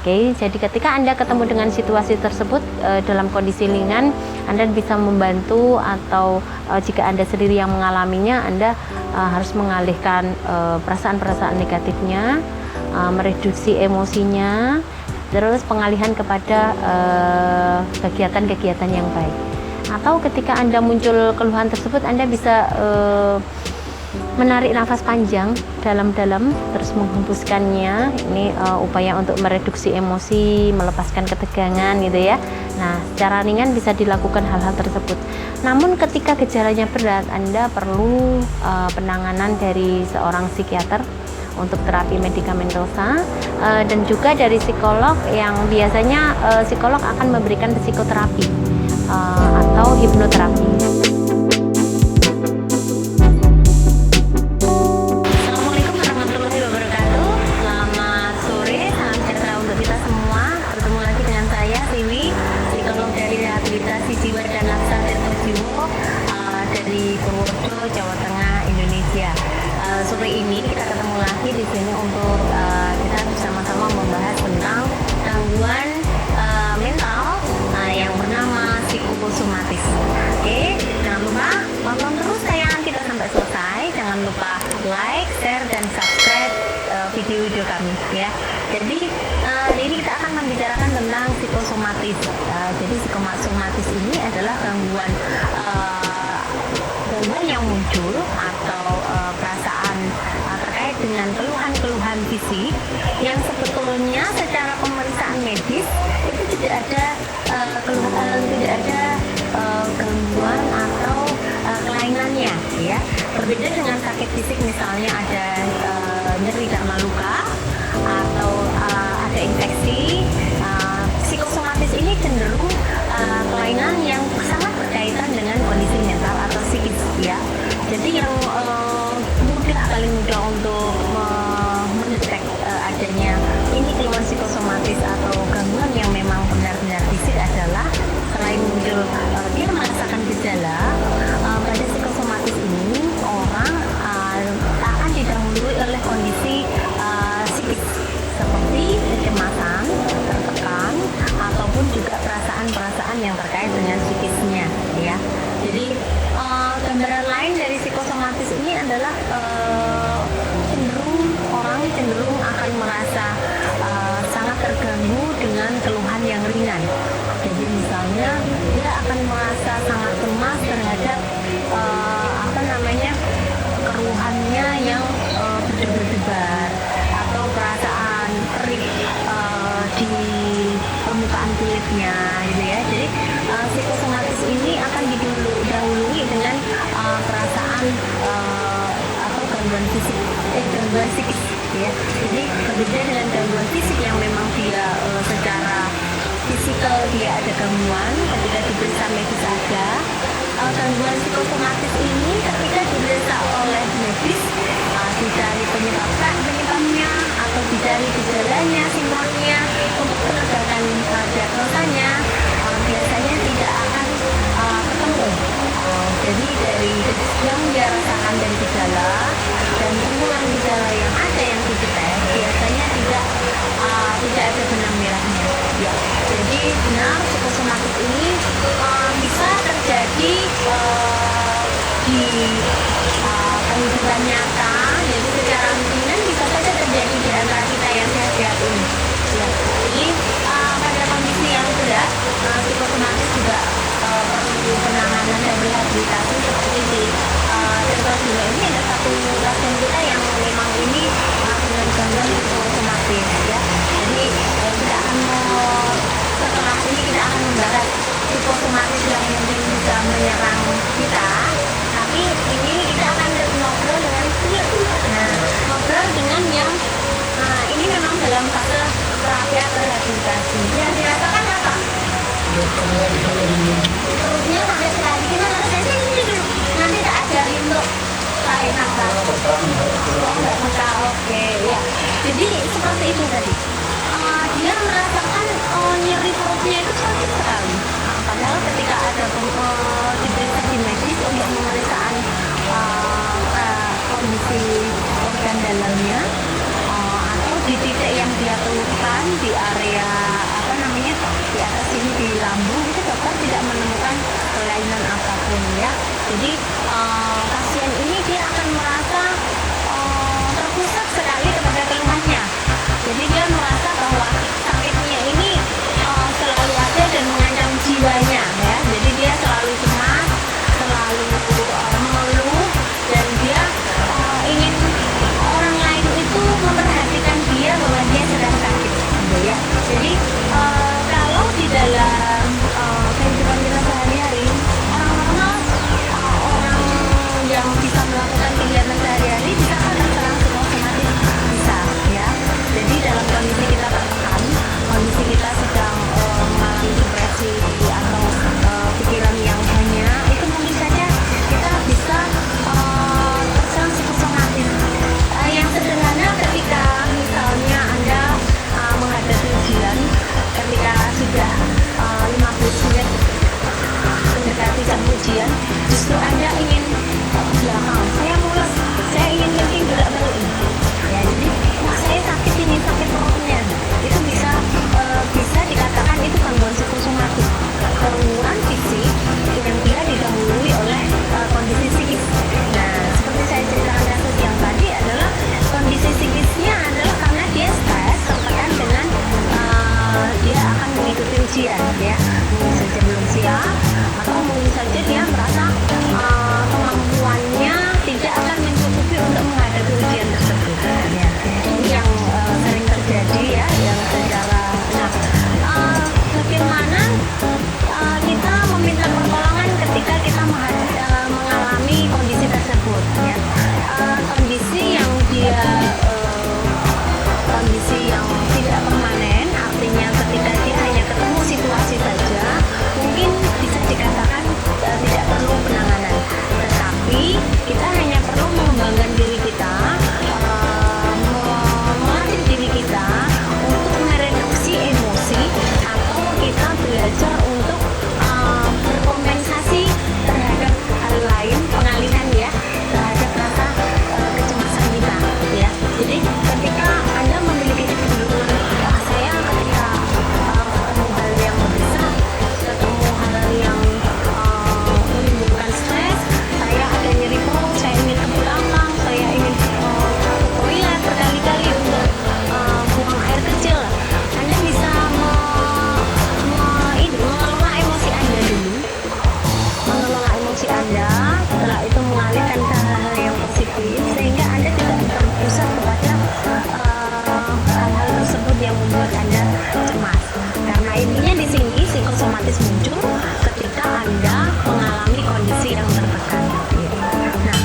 Oke, jadi ketika Anda ketemu dengan situasi tersebut dalam kondisi ringan, Anda bisa membantu, atau jika Anda sendiri yang mengalaminya, Anda harus mengalihkan perasaan-perasaan negatifnya, mereduksi emosinya, terus pengalihan kepada kegiatan-kegiatan yang baik. Atau ketika Anda muncul keluhan tersebut, Anda bisa menarik nafas panjang dalam-dalam, terus menghembuskannya. Ini upaya untuk mereduksi emosi, melepaskan ketegangan gitu ya. Nah, secara ringan bisa dilakukan hal-hal tersebut. Namun ketika gejalanya berat, Anda perlu penanganan dari seorang psikiater untuk terapi medikamentosa, dan juga dari psikolog, yang biasanya psikolog akan memberikan psikoterapi atau hipnoterapi. Jiwa dan Nafsa Tirtojiwo dari Purworejo, Jawa Tengah, Indonesia. Sore ini kita ketemu lagi di sini untuk kita bersama-sama membahas tentang gangguan mental yang bernama psikosomatis. Oke, jangan lupa tonton terus tayangan kita sampai selesai. Jangan lupa like, share, dan subscribe video-video kami ya. Jadi hari ini kita akan membicarakan tentang psikosomatis. Jadi psikosomatis ini adalah gangguan yang muncul atau perasaan terkait dengan keluhan-keluhan fisik yang sebetulnya secara pemeriksaan medis itu tidak ada gangguan atau kelainannya ya. Berbeda dengan sakit fisik, misalnya ada nyeri karena luka atau ada infeksi. Psikosomatis ini cenderung kelainan yang sangat berkaitan dengan kondisi mental atau psikis ya. Jadi yang paling mudah untuk mendetek adanya ini keluhan psikosomatis atau gangguan yang memang benar-benar fisik adalah, selain muncul dia merasakan gejala pada psikosomatis ini, orang akan didahului oleh kondisi psikis seperti kecemasan, tertekan, ataupun juga perasaan-perasaan yang terkait dengan psikisnya ya. Jadi gambaran lain dari psikosomatis ini adalah orang cenderung akan merasa sangat terganggu dengan keluhan yang ringan. Jadi misalnya dia akan merasa sangat cemas terhadap keluhannya yang berdebar-debar, atau perasaan perih di permukaan kulitnya gitu ya. Jadi psikosomatis ini akan didahului dengan perasaan atau gangguan psikis ya. Jadi berbeda dengan gangguan fisik yang memang dia secara fisikal dia ada gangguan ketika diperiksa medis ada. Gangguan psikosomatis ini ketika diperiksa oleh medis, dicari penyebabnya atau dicari gejalanya, simptomnya untuk penegakan diagnosanya, biasanya tidak akan ketemu. Jadi dari yang dia rasakan dari gejala dan kumpulan gejala yang ada yang didetek, biasanya tidak ada benang merahnya ya. Jadi benar psikosomatis ini bisa terjadi di kehidupan nyata, jadi secara ringan bisa saja terjadi di antara kita yang sehat-sehat ini ya. Jadi pada kondisi yang berat, psikosomatis juga perlu penanganan dan rehabilitasi. Seperti di Tirtojiwo ini ada satu pasien kita yang memang ini dengan gangguan psikosomatis ya. Jadi setelah ini kita akan membahas psikosomatis yang mungkin bisa menyerang kita, tapi ini kita akan ngobrol dengan ngobrol dengan yang ini memang dalam fase terapi atau rehabilitasi. Yang dirasakan apa? Perutnya sampai sekali gimana? Nanti tak ajarin untuk tarik nafas. Nggak bisa, oke ya. Jadi seperti itu tadi. Dia merasakan nyeri perutnya itu sakit sekali. Padahal ketika ada diperiksa di medis untuk pemeriksaan kondisi organ dalamnya atau di titik yang dia keluhkan di area apa namanya di atas sini di lambung, itu dokter tidak menemukan kelainan apapun ya. Jadi pasien ini dia akan merasa terpusat sekali kepada keluhannya. Jadi dia merasa bahwa sakitnya ini selalu ada dan mengancam jiwanya ya. Jadi dia selalu cemas, selalu mengeluh, dan dia ingin orang lain itu memperhatikan dia bahwa dia sedang sakit gitu ya. Jadi kalau di dalam kehidupan kita sehari-hari, orang normal, orang yang bisa melakukan kegiatan sehari-hari bisa kan terserang psikosomatis, bisa ya. Jadi dalam kondisi kita tertekan, kondisi kita sedang mengalami depresi atau pikiran yang banyak, itu mungkin saja kita bisa terserang psikosomatis. Yang sederhana ketika misalnya Anda menghadapi ujian, ketika sudah 15 menit mendekati jam ujian, justru Anda ingin belakang, saya mules, saya ingin kencing bolak-balik ya. Jadi saya sakit ini, sakit perutnya, itu bisa dikatakan itu gangguan psikosomatis, gangguan fisik yang dia didahului oleh kondisi psikis. Nah, seperti saya ceritakan kasus yang tadi adalah kondisi psikisnya adalah karena dia stres, tertekan dengan dia akan mengikuti ujian ya, mungkin saja belum siap, atau mungkin saja dia merasa kemampuannya tidak akan mencukupi untuk menghadapi ujian tersebut ya. Ini yang sering terjadi ya, yang secara bagaimana kita meminta pertolongan ketika kita mengalami kondisi tersebut ya. Kondisi yang tidak permanen, artinya ketika dia hanya ketemu situasi saja, mungkin bisa dikatakan tidak perlu penanganan, tetapi kita hanya perlu mengembangkan diri kita, melatih diri kita untuk mereduksi emosi, atau kita belajar untuk berkompensasi terhadap hal lain, pengalihan ya, terhadap rasa kecemasan kita ya. Jadi ketika Anda memiliki kecenderungan, saya ketika ketemu hal yang besar, ketemu hal yang menimbulkan stres, saya ada nyeri perut, saya ingin ke belakang, saya ingin ke toilet berkali-kali untuk buang air kecil, Anda bisa mengelola emosi Anda dulu, mengelola emosi Anda, setelah itu mengalihkan ke hal-hal yang positif, sehingga Anda tidak terpusat kepada hal-hal tersebut yang membuat Anda cemas. Karena intinya di sini psikosomatis muncul ketika Anda mengalami kondisi yang tertekan. Nah,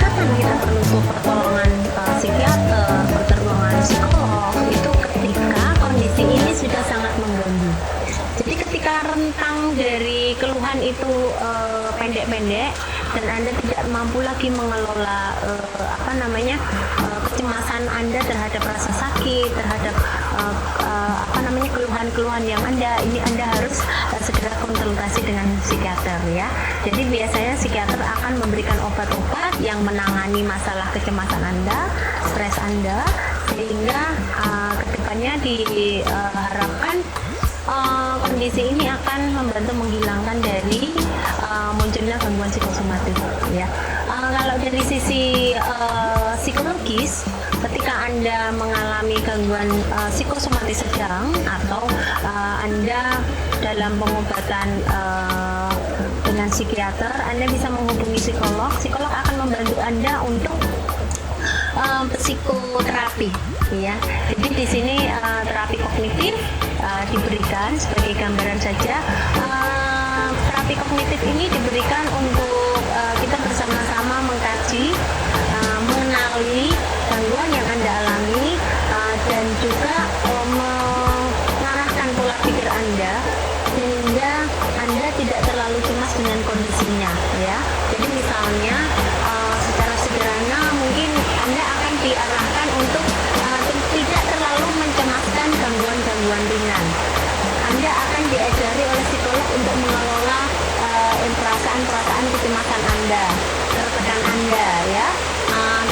kapan kita perlu pertolongan psikiater, pertolongan psikolog, itu ketika kondisi ini sudah sangat mengganggu. Jadi ketika rentang dari keluhan itu pendek-pendek dan Anda tidak mampu lagi mengelola kecemasan Anda terhadap rasa sakit, terhadap keluhan-keluhan yang Anda harus segera konsultasi dengan psikiater ya. Jadi biasanya psikiater akan memberikan obat-obat yang menangani masalah kecemasan Anda, stres Anda, sehingga kedepannya diharapkan kondisi ini akan membantu menghilangkan dari munculnya gangguan psikosomatis ya. Kalau dari sisi psikologis, ketika Anda mengalami gangguan psikosomatis sedang atau Anda dalam pengobatan dengan psikiater, Anda bisa menghubungi psikolog. Psikolog akan membantu Anda untuk psikoterapi ya. Jadi di sini terapi kognitif diberikan sebagai gambaran saja. Terapi kognitif ini diberikan untuk kita bersama-sama mengkaji, mengenali gangguan yang Anda alami, dan juga mengarahkan pola pikir Anda sehingga Anda tidak terlalu cemas dengan kondisinya ya. Jadi misalnya secara sederhana mungkin Anda akan diarahkan untuk tidak terlalu mencemaskan gangguan-gangguan ringan. Anda akan diajari oleh psikolog untuk mengelola perasaan-perasaan kecemasan Anda, tertekan Anda ya.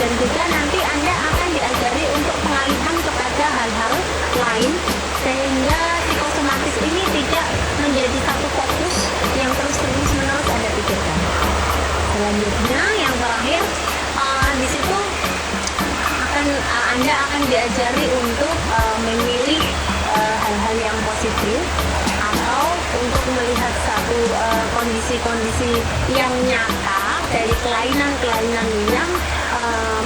Dan juga nanti Anda akan diajari untuk pengalihan kepada hal-hal diajari untuk memilih hal-hal yang positif, atau untuk melihat satu kondisi-kondisi yang nyata dari kelainan-kelainan yang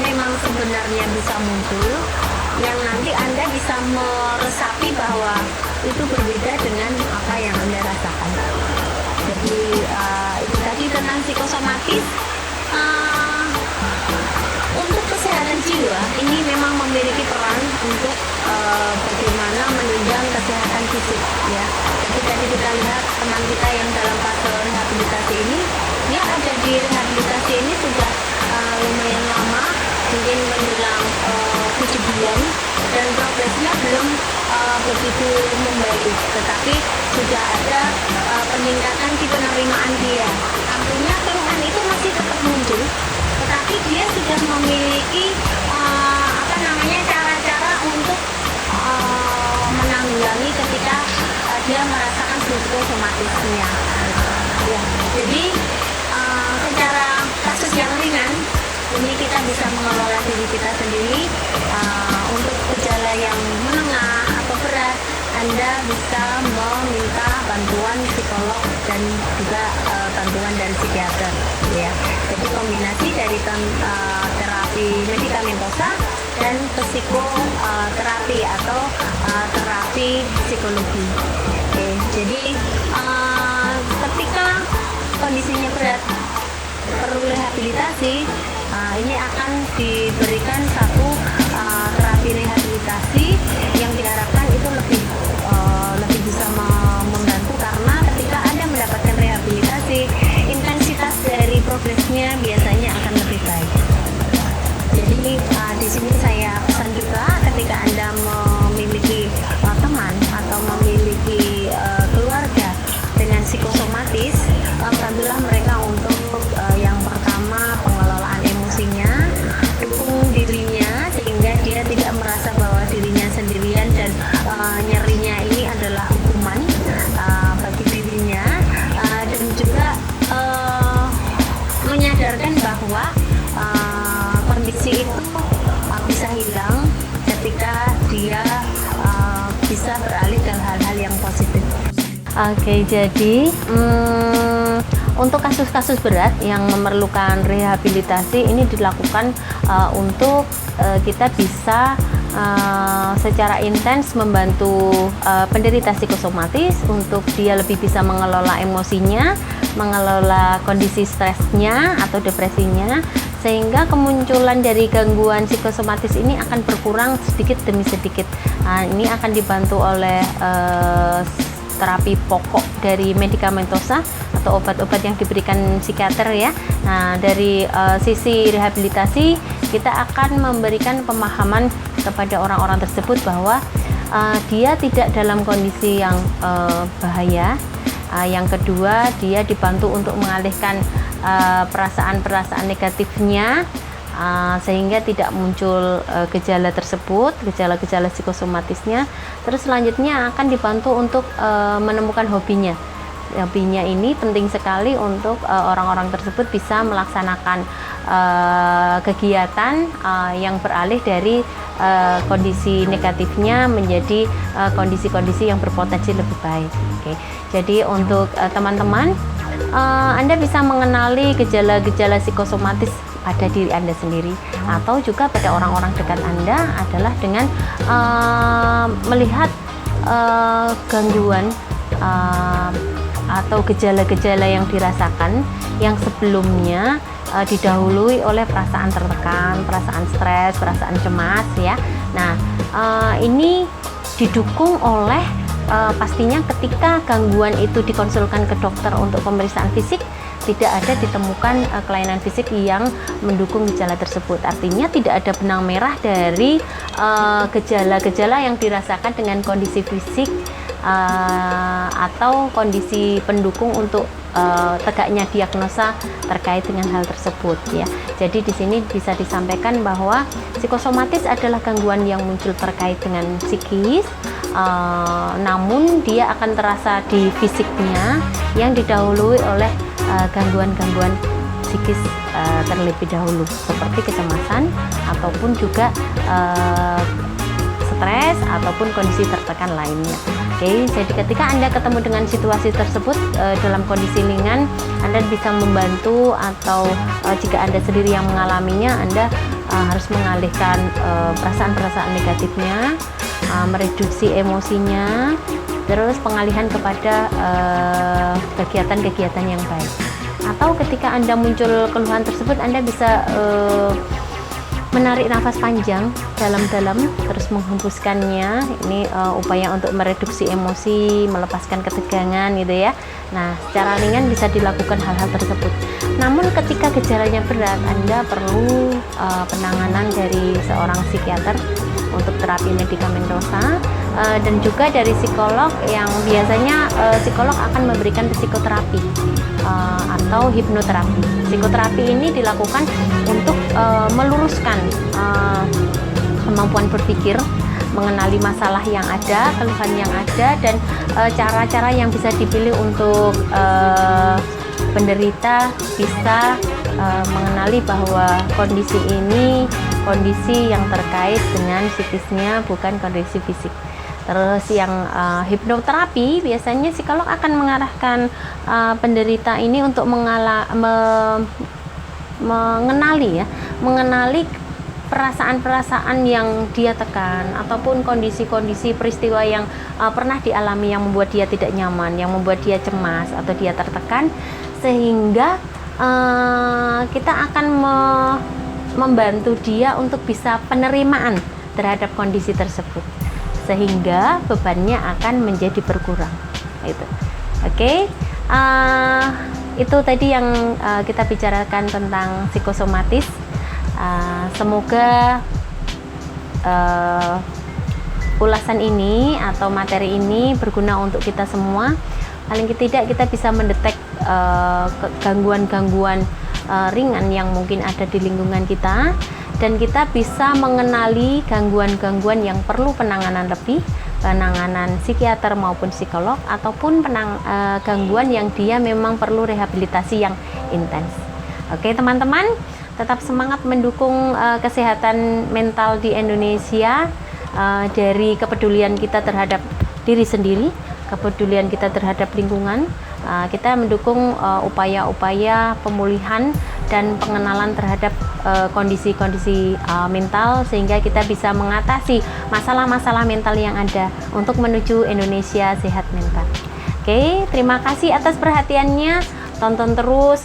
memang sebenarnya bisa muncul, yang nanti Anda bisa meresapi bahwa itu berbeda dengan apa yang Anda rasakan. Jadi itu tadi tentang psikosomatis. Untuk kesehatan jiwa ini memang memiliki peran untuk bagaimana menunjang kesehatan fisik, ya. Jadi tadi kita lihat teman kita yang dalam fase rehabilitasi ini, dia ada di rehabilitasi ini sudah lumayan lama, mungkin menjelang 7 bulan, dan progresnya belum begitu membaik, tetapi sudah ada peningkatan di penerimaan dia. Artinya keluhan itu masih tetap muncul, tetapi dia sudah memiliki cara-cara untuk menanggulangi ketika dia merasakan psikosomatisnya. Ya, jadi secara kasus yang ringan ini kita bisa mengelola diri kita sendiri. Untuk gejala yang menengah atau berat, Anda bisa meminta bantuan psikolog dan juga bantuan dari psikiater, ya. Jadi kombinasi dari terapi medikamentosa dan psikoterapi atau terapi psikologi. Oke, jadi ketika kondisinya berat perlu rehabilitasi, ini akan diberikan satu terapi rehabilitasi yang diharapkan itu lebih bisa membantu, karena ketika Anda mendapatkan rehabilitasi, intensitas dari progresnya biasanya akan lebih baik. Jadi di sini saya pesan juga, ketika Anda memiliki teman atau memiliki keluarga dengan psikosomatis, bantulah mereka untuk yang pertama pengelolaan emosinya, dukung dirinya sehingga dia tidak merasa bahwa dirinya sendirian dan nyerinya ini adalah hukuman bagi dirinya, dan juga menyadarkan bahwa kondisi itu bisa hilang ketika dia bisa beralih ke hal-hal yang positif. Oke, jadi untuk kasus-kasus berat yang memerlukan rehabilitasi ini dilakukan untuk kita bisa secara intens membantu penderita psikosomatis untuk dia lebih bisa mengelola emosinya, mengelola kondisi stresnya atau depresinya, sehingga kemunculan dari gangguan psikosomatis ini akan berkurang sedikit demi sedikit. Ini akan dibantu oleh terapi pokok dari medikamentosa atau obat-obat yang diberikan psikiater, ya. Nah, dari sisi rehabilitasi kita akan memberikan pemahaman kepada orang-orang tersebut bahwa dia tidak dalam kondisi yang bahaya. Yang kedua, dia dibantu untuk mengalihkan perasaan-perasaan negatifnya, sehingga tidak muncul gejala tersebut, gejala-gejala psikosomatisnya. Terus selanjutnya akan dibantu untuk menemukan hobinya. Hobinya ini penting sekali untuk orang-orang tersebut bisa melaksanakan kegiatan yang beralih dari kondisi negatifnya menjadi kondisi-kondisi yang berpotensi lebih baik. Oke. Jadi untuk teman-teman, Anda bisa mengenali gejala-gejala psikosomatis pada diri Anda sendiri atau juga pada orang-orang dekat Anda adalah dengan melihat gangguan atau gejala-gejala yang dirasakan yang sebelumnya didahului oleh perasaan tertekan, perasaan stres, perasaan cemas, ya. Nah, ini didukung oleh pastinya ketika gangguan itu dikonsulkan ke dokter untuk pemeriksaan fisik, tidak ada ditemukan kelainan fisik yang mendukung gejala tersebut. Artinya tidak ada benang merah dari gejala-gejala yang dirasakan dengan kondisi fisik atau kondisi pendukung untuk tegaknya diagnosa terkait dengan hal tersebut, ya. Jadi di sini bisa disampaikan bahwa psikosomatis adalah gangguan yang muncul terkait dengan psikis, namun dia akan terasa di fisiknya yang didahului oleh gangguan-gangguan psikis terlebih dahulu, seperti kecemasan ataupun juga stres ataupun kondisi tertekan lainnya. Oke, jadi ketika Anda ketemu dengan situasi tersebut dalam kondisi ringan, Anda bisa membantu, atau jika Anda sendiri yang mengalaminya, Anda harus mengalihkan perasaan-perasaan negatifnya, mereduksi emosinya, terus pengalihan kepada kegiatan-kegiatan yang baik. Atau ketika Anda muncul keluhan tersebut, Anda bisa menarik nafas panjang dalam-dalam, terus menghembuskannya. Ini upaya untuk mereduksi emosi, melepaskan ketegangan gitu ya. Nah, secara ringan bisa dilakukan hal-hal tersebut. Namun ketika gejalanya berat, Anda perlu penanganan dari seorang psikiater untuk terapi medikamentosa, dan juga dari psikolog, yang biasanya psikolog akan memberikan psikoterapi atau hipnoterapi. Psikoterapi ini dilakukan untuk meluruskan kemampuan berpikir, mengenali masalah yang ada, keluhan yang ada, dan cara-cara yang bisa dipilih untuk penderita bisa mengenali bahwa kondisi ini kondisi yang terkait dengan psikisnya, bukan kondisi fisik. Terus yang hipnoterapi, biasanya psikolog akan mengarahkan penderita ini untuk mengenali perasaan-perasaan yang dia tekan, ataupun kondisi-kondisi peristiwa yang pernah dialami yang membuat dia tidak nyaman, yang membuat dia cemas atau dia tertekan, sehingga kita akan membantu dia untuk bisa penerimaan terhadap kondisi tersebut, sehingga bebannya akan menjadi berkurang. Oke. Itu tadi yang kita bicarakan tentang psikosomatis. Semoga ulasan ini atau materi ini berguna untuk kita semua. Paling tidak kita bisa mendetek gangguan-gangguan ringan yang mungkin ada di lingkungan kita, dan kita bisa mengenali gangguan-gangguan yang perlu penanganan lebih, penanganan psikiater maupun psikolog, ataupun gangguan yang dia memang perlu rehabilitasi yang intens. Oke teman-teman, tetap semangat mendukung kesehatan mental di Indonesia, dari kepedulian kita terhadap diri sendiri, kepedulian kita terhadap lingkungan. Kita mendukung upaya-upaya pemulihan dan pengenalan terhadap kondisi-kondisi mental, sehingga kita bisa mengatasi masalah-masalah mental yang ada untuk menuju Indonesia sehat mental. Oke, terima kasih atas perhatiannya. Tonton terus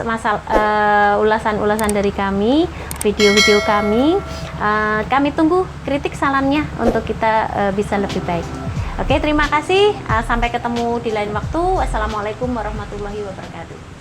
ulasan-ulasan dari kami, video-video kami. Kami tunggu kritik salamnya untuk kita bisa lebih baik. Oke, terima kasih. Sampai ketemu di lain waktu. Wassalamualaikum warahmatullahi wabarakatuh.